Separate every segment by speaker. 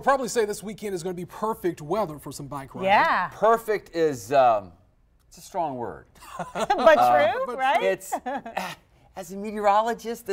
Speaker 1: probably say this weekend is going to be perfect weather for some bike riding.
Speaker 2: Yeah.
Speaker 3: Perfect is, it's a strong word.
Speaker 2: But true, right?
Speaker 3: It's, as a meteorologist,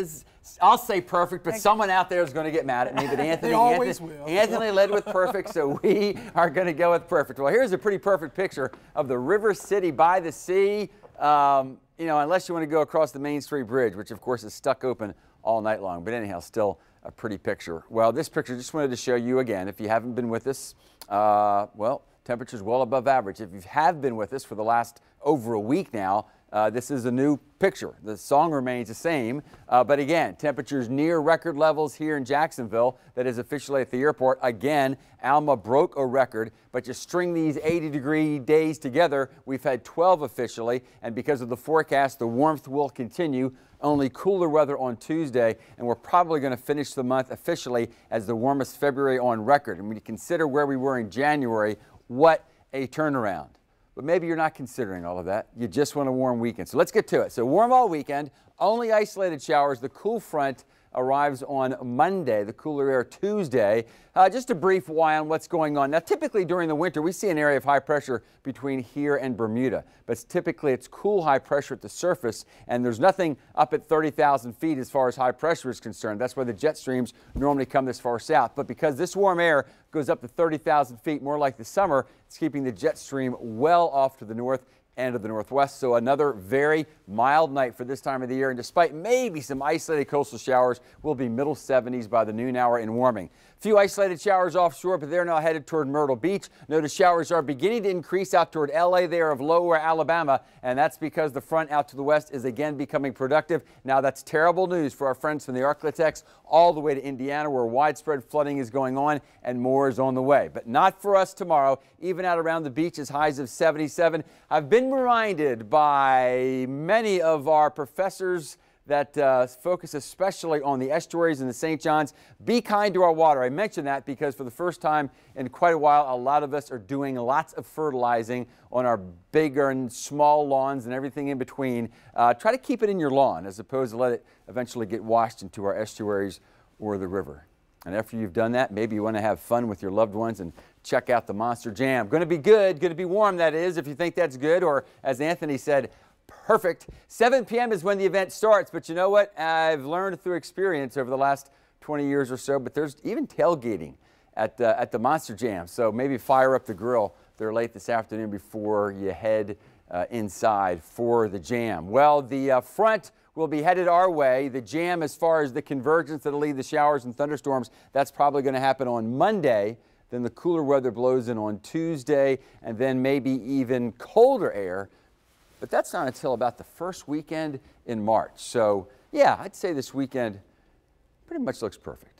Speaker 3: I'll say perfect, but someone out there is going to get mad at me. But Anthony led with perfect, so we are going to go with perfect. Well, here's a pretty perfect picture of the River City by the sea. You know, unless you want to go across the Main Street Bridge, which of course is stuck open all night long. But anyhow, still a pretty picture. Well, this picture just wanted to show you again, if you haven't been with us, well, temperatures well above average. If you have been with us for the last over a week now, this is a new picture. The song remains the same, but again, temperatures near record levels here in Jacksonville. That is officially at the airport. Again, Alma broke a record, but you string these 80-degree days together, we've had 12 officially, and because of the forecast, the warmth will continue. Only cooler weather on Tuesday, and we're probably going to finish the month officially as the warmest February on record. And when you consider where we were in January, what a turnaround. But maybe you're not considering all of that. You just want a warm weekend. So let's get to it. So warm all weekend, only isolated showers. The cool front arrives on Monday, the cooler air Tuesday. Just a brief why on what's going on. Now, typically during the winter, we see an area of high pressure between here and Bermuda, but typically it's cool high pressure at the surface, and there's nothing up at 30,000 feet as far as high pressure is concerned. That's why the jet streams normally come this far south. But because this warm air goes up to 30,000 feet, more like the summer, it's keeping the jet stream well off to the north and of the northwest. So another very mild night for this time of the year, and despite maybe some isolated coastal showers, we'll be middle 70s by the noon hour and warming. Few isolated showers offshore, but they're now headed toward Myrtle Beach. Notice showers are beginning to increase out toward LA. They are of lower Alabama, and that's because the front out to the west is again becoming productive. Now that's terrible news for our friends from the Arklatex all the way to Indiana, where widespread flooding is going on and more is on the way. But not for us tomorrow, even out around the beach as highs of 77. I've been reminded by many of our professors that focus especially on the estuaries and the St. Johns. Be kind to our water. I mention that because for the first time in quite a while, a lot of us are doing lots of fertilizing on our bigger and small lawns and everything in between. Try to keep it in your lawn as opposed to let it eventually get washed into our estuaries or the river. And after you've done that, maybe you want to have fun with your loved ones and check out the Monster Jam. Going to be good, going to be warm, that is, if you think that's good, or as Anthony said, perfect. 7 p.m. is when the event starts, but you know what? I've learned through experience over the last 20 years or so, but there's even tailgating at the Monster Jam, so maybe fire up the grill there late this afternoon before you head inside for the jam. Well, the front will be headed our way. The jam, as far as the convergence that'll lead the showers and thunderstorms, that's probably going to happen on Monday. Then the cooler weather blows in on Tuesday, and then maybe even colder air. But that's not until about the first weekend in March. So, yeah, I'd say this weekend pretty much looks perfect.